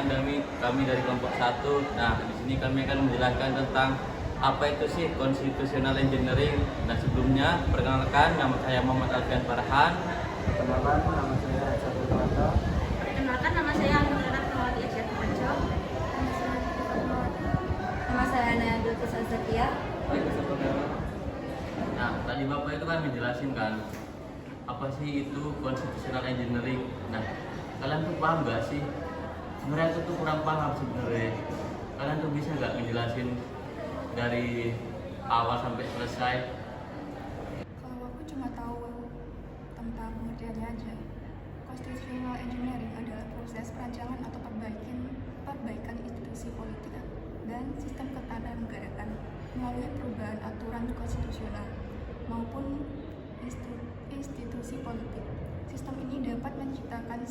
perkenalkan kami dari kelompok 1. Nah, di sini kami akan menjelaskan tentang apa itu sih constitutional engineering. Nah, sebelumnya perkenalkan, nama saya Muhammad Alfian Farhan. Perkenalkan, nama saya Esa Purwata. Perkenalkan, nama saya Anggara Rahmawati Asyad Panco. Nama saya Naya Dulkis Azakia. Nah, tadi Bapak itu kan menjelasin kan apa sih itu constitutional engineering. Nah, kalian tuh paham gak sih? Sebenarnya itu tuh kurang paham sebenarnya. Kalian tuh bisa gak ngejelasin dari awal sampai selesai? Kalau aku cuma tahu tentang pengertiannya aja. Constitutional engineering adalah proses perancangan atau perbaikan institusi politik dan sistem ketatanegaraan melalui perubahan aturan konstitusional maupun institusi politik. Sistem ini dapat menciptakan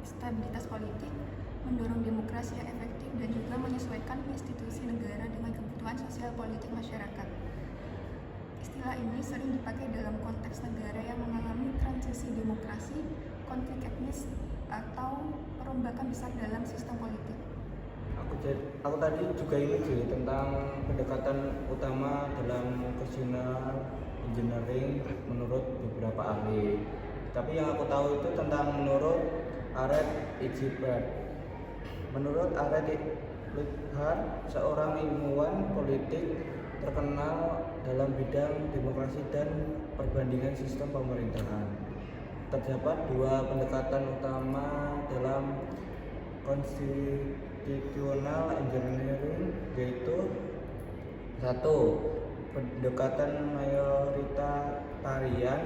stabilitas politik, mendorong demokrasi yang efektif, dan juga menyesuaikan institusi negara dengan kebutuhan sosial politik masyarakat. Istilah ini sering dipakai dalam konteks negara yang mengalami transisi demokrasi, konflik etnis, atau perombakan besar dalam sistem politik. Aku tadi juga ini sih tentang pendekatan utama dalam constitutional engineering menurut beberapa ahli. Tapi yang aku tahu itu tentang menurut Aret Ijibert. Menurut Aret Ijibert, seorang ilmuwan politik terkenal dalam bidang demokrasi dan perbandingan sistem pemerintahan. Terdapat dua pendekatan utama dalam constitutional engineering, yaitu satu, pendekatan mayoritarian,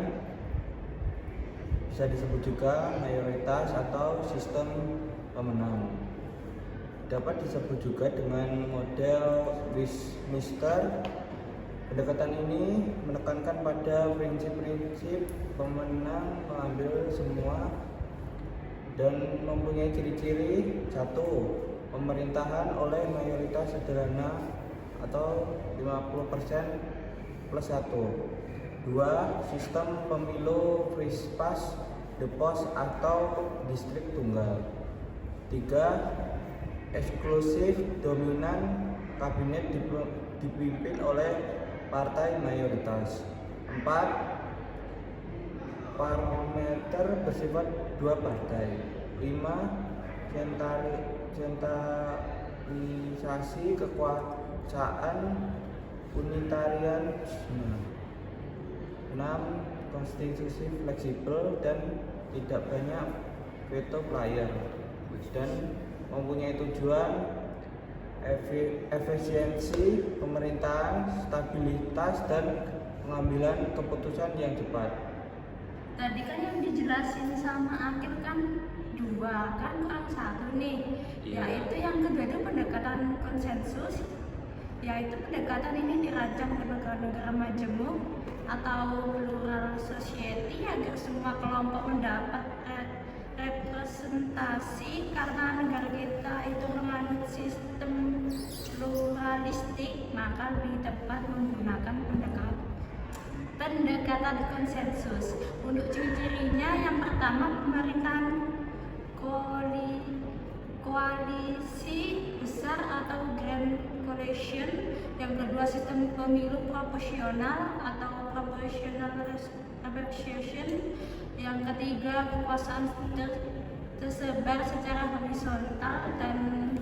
bisa disebut juga mayoritas atau sistem pemenang. Dapat disebut juga dengan model Westminster. Pendekatan ini menekankan pada prinsip-prinsip pemenang mengambil semua dan mempunyai ciri-ciri: satu, pemerintahan oleh mayoritas sederhana atau 50% plus 1. Dua, sistem pemilu first past the post atau distrik tunggal. Tiga, eksklusif dominan, kabinet dipimpin oleh partai mayoritas. Empat, parlementer bersifat dua partai. 5. Sentralisasi kekuasaan unitarianisme. 6. Konstitusi fleksibel dan tidak banyak veto player, dan mempunyai tujuan efisiensi pemerintahan, stabilitas, dan pengambilan keputusan yang cepat. Tadi kan yang dijelasin sama Akil kan dua, kan kurang satu nih. Yaitu yang kedua itu pendekatan konsensus, yaitu pendekatan ini dirancang di negara-negara majemuk atau plural society agar semua kelompok mendapat representasi. Karena negara kita itu menganut sistem pluralistik, maka lebih tepat menggunakan pendekatan konsensus. Untuk ciri-cirinya, yang pertama pemerintahan koalisi besar atau grand coalition. Yang kedua sistem pemilu proporsional atau proportional representation. Yang ketiga kekuasaan tersebar secara horizontal dan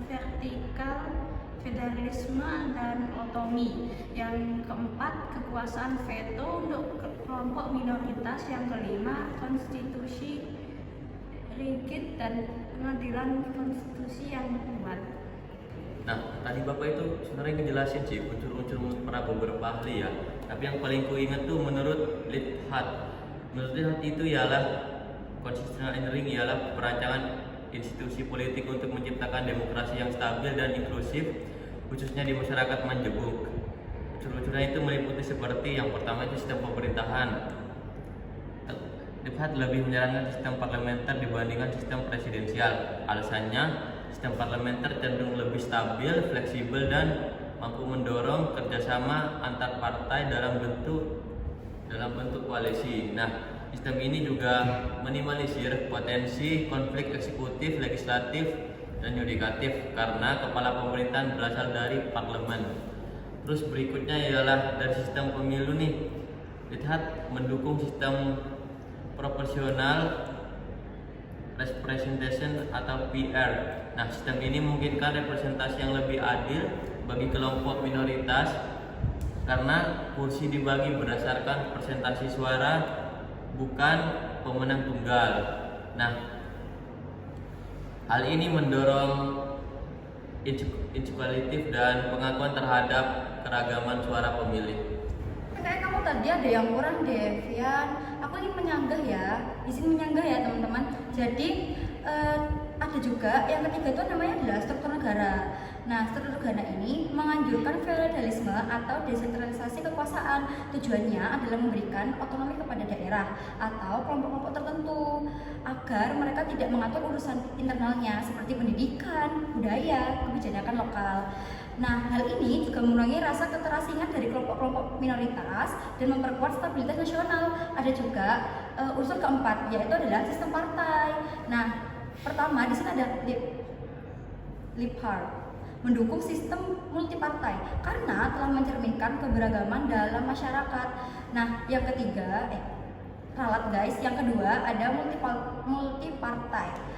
vertikal, federalisme dan otonomi. Yang keempat kekuasaan veto untuk kelompok minoritas. Yang kelima konstitusi rigid dan pengadilan konstitusi yang kuat. Nah, tadi Bapak itu sebenarnya ngejelasin sih unsur-unsur para beberapa ahli ya. Tapi yang paling kuinget tuh menurut Liphart. Menurut Liphart itu ialah constitutional engineering ialah perancangan institusi politik untuk menciptakan demokrasi yang stabil dan inklusif, khususnya di masyarakat majemuk. Unsur-unsurnya itu meliputi seperti yang pertama itu sistem pemerintahan. Liphart lebih menyarankan sistem parlementer dibandingkan sistem presidensial. Alasannya, sistem parlementer cenderung lebih stabil, fleksibel, dan mampu mendorong kerjasama antar partai dalam bentuk koalisi. Nah, sistem ini juga minimalisir potensi konflik eksekutif, legislatif, dan yudikatif karena kepala pemerintahan berasal dari parlemen. Terus berikutnya ialah dari sistem pemilu nih. Lihat mendukung sistem proporsional representation atau PR. Nah, sistem ini memungkinkan representasi yang lebih adil bagi kelompok minoritas karena kursi dibagi berdasarkan persentase suara, bukan pemenang tunggal. Nah, hal ini mendorong inklusif dan pengakuan terhadap keragaman suara pemilih. Kayak kamu tadi ada yang kurang deh, Vian. Aku ingin menyanggah ya, izin menyanggah ya teman-teman. Jadi ada juga yang ketiga itu namanya adalah struktur negara. Nah, struktur negara ini menganjurkan feodalisme atau desentralisasi kekuasaan. Tujuannya adalah memberikan otonomi kepada daerah atau kelompok-kelompok tertentu agar mereka tidak mengatur urusan internalnya seperti pendidikan, budaya, kebijakan lokal. Nah, hal ini juga mengurangi rasa keterasingan dari kelompok-kelompok minoritas dan memperkuat stabilitas nasional. Ada juga unsur keempat, yaitu adalah sistem partai. Nah, pertama di sini ada Liphart, mendukung sistem multipartai karena telah mencerminkan keberagaman dalam masyarakat. Nah, yang ketiga, ralat guys, yang kedua ada multipartai,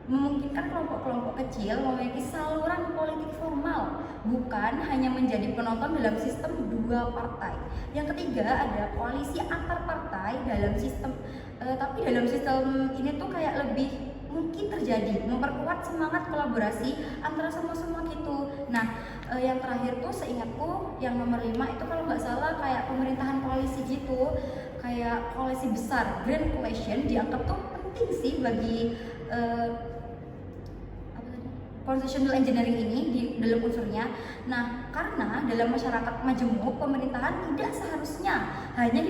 memungkinkan kelompok-kelompok kecil memiliki saluran politik formal, bukan hanya menjadi penonton dalam sistem dua partai. Yang ketiga ada koalisi antar partai dalam sistem, tapi dalam sistem ini tuh kayak lebih mungkin terjadi, memperkuat semangat kolaborasi antara semua gitu. Nah, yang terakhir tuh seingatku yang nomor 5 itu kalau nggak salah kayak pemerintahan koalisi gitu, kayak koalisi besar, grand coalition dianggap tuh penting sih bagi constitutional engineering ini di dalam unsurnya. Nah, karena dalam masyarakat majemuk pemerintahan tidak seharusnya hanya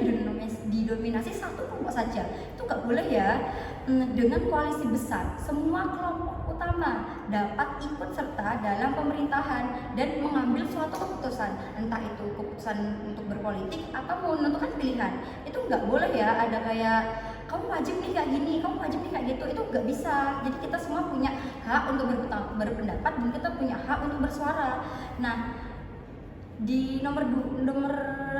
didominasi satu kelompok saja. Itu nggak boleh ya. Dengan koalisi besar, semua kelompok utama dapat ikut serta dalam pemerintahan dan mengambil suatu keputusan, entah itu keputusan untuk berpolitik atau menentukan pilihan. Itu nggak boleh ya. Ada kayak kamu wajib nih kayak gini, kamu wajib nih kayak gitu, itu nggak bisa. Jadi kita semua punya hak untuk berpendapat dan kita punya hak untuk bersuara. Nah, di nomor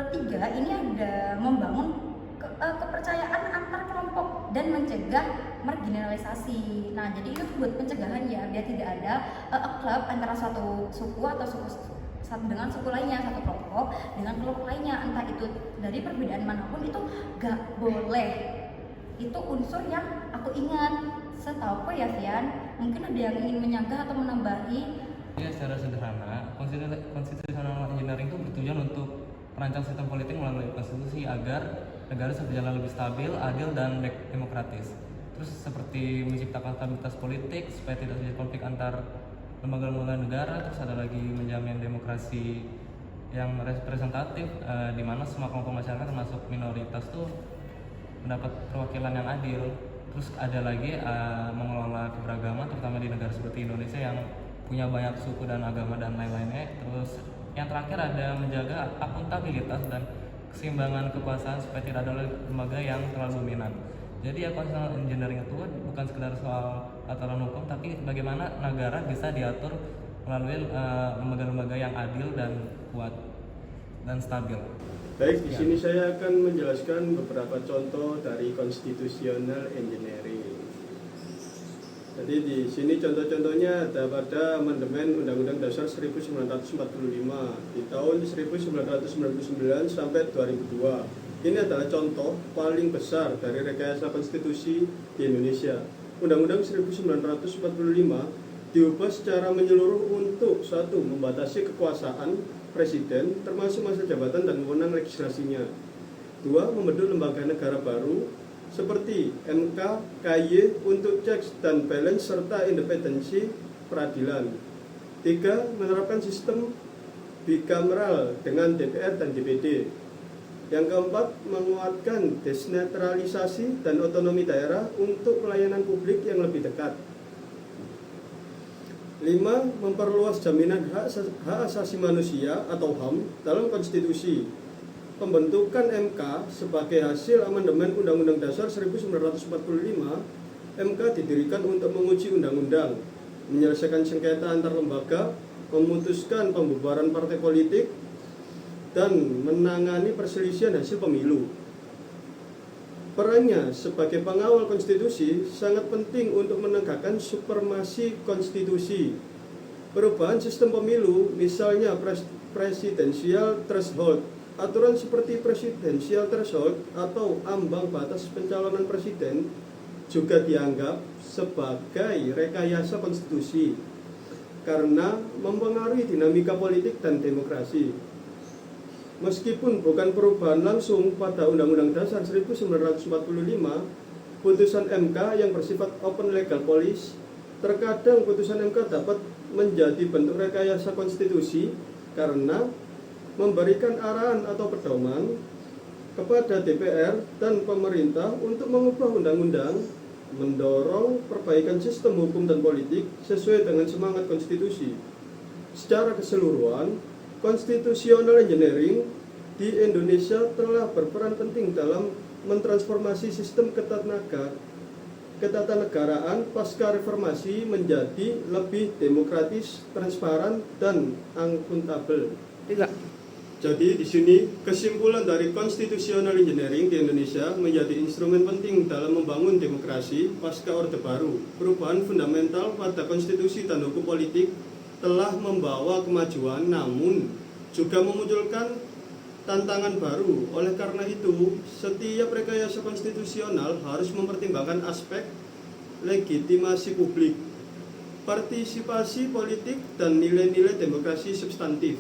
3 ini ada membangun kepercayaan antar kelompok dan mencegah marginalisasi. Nah, jadi itu buat pencegahan ya, biar tidak ada klub antara suatu suku atau satu dengan suku lainnya, satu kelompok dengan kelompok lainnya, entah itu dari perbedaan manapun, itu nggak boleh. Itu unsur yang aku ingat. Setahu ya Vian, mungkin ada yang ingin menyanggah atau menambahi? Ya, secara sederhana, constitutional engineering itu bertujuan untuk merancang sistem politik melalui konstitusi agar negara berjalan lebih stabil, adil, dan demokratis. Terus seperti menciptakan stabilitas politik supaya tidak terjadi konflik antar lembaga-lembaga negara. Terus ada lagi menjamin demokrasi yang representatif, di mana semua kelompok masyarakat termasuk minoritas tuh mendapat perwakilan yang adil. Terus ada lagi mengelola keberagaman terutama di negara seperti Indonesia yang punya banyak suku dan agama dan lain-lainnya. Terus yang terakhir ada menjaga akuntabilitas dan keseimbangan kekuasaan supaya tidak ada lembaga yang terlalu dominan. Jadi ya, constitutional engineering itu bukan sekedar soal aturan hukum, tapi bagaimana negara bisa diatur melalui lembaga-lembaga yang adil dan kuat dan stabil. Baik, di sini saya akan menjelaskan beberapa contoh dari constitutional engineering. Jadi di sini contoh-contohnya ada pada amandemen Undang-Undang Dasar 1945 di tahun 1999 sampai 2002. Ini adalah contoh paling besar dari rekayasa konstitusi di Indonesia. Undang-Undang 1945 diubah secara menyeluruh untuk satu, membatasi kekuasaan presiden termasuk masa jabatan dan wewenang legislasinya. Dua, membentuk lembaga negara baru seperti MK, KY untuk checks dan balance serta independensi peradilan. Tiga, menerapkan sistem bikameral dengan DPR dan DPD. Yang keempat, menguatkan desentralisasi dan otonomi daerah untuk pelayanan publik yang lebih dekat. 5. Memperluas jaminan hak asasi manusia atau HAM dalam konstitusi. Pembentukan MK sebagai hasil amandemen Undang-Undang Dasar 1945, MK didirikan untuk menguji undang-undang menyelesaikan sengketa antar lembaga, memutuskan pembubaran partai politik, dan menangani perselisihan hasil pemilu. Perannya sebagai pengawal konstitusi sangat penting untuk menegakkan supremasi konstitusi. Perubahan sistem pemilu, misalnya presidensial threshold, aturan seperti presidensial threshold atau ambang batas pencalonan presiden juga dianggap sebagai rekayasa konstitusi karena mempengaruhi dinamika politik dan demokrasi. Meskipun bukan perubahan langsung pada Undang-Undang Dasar 1945, putusan MK yang bersifat open legal policy, terkadang putusan MK dapat menjadi bentuk rekayasa konstitusi karena memberikan arahan atau pedoman kepada DPR dan pemerintah untuk mengubah undang-undang, mendorong perbaikan sistem hukum dan politik sesuai dengan semangat konstitusi. Secara keseluruhan, constitutional engineering di Indonesia telah berperan penting dalam mentransformasi sistem ketatanegaraan pasca reformasi menjadi lebih demokratis, transparan, dan akuntabel. Jadi di sini kesimpulan dari constitutional engineering di Indonesia menjadi instrumen penting dalam membangun demokrasi pasca Orde Baru. Perubahan fundamental pada konstitusi dan hukum politik telah membawa kemajuan, namun juga memunculkan tantangan baru. Oleh karena itu, setiap rekayasa konstitusional harus mempertimbangkan aspek legitimasi publik, partisipasi politik, dan nilai-nilai demokrasi substantif.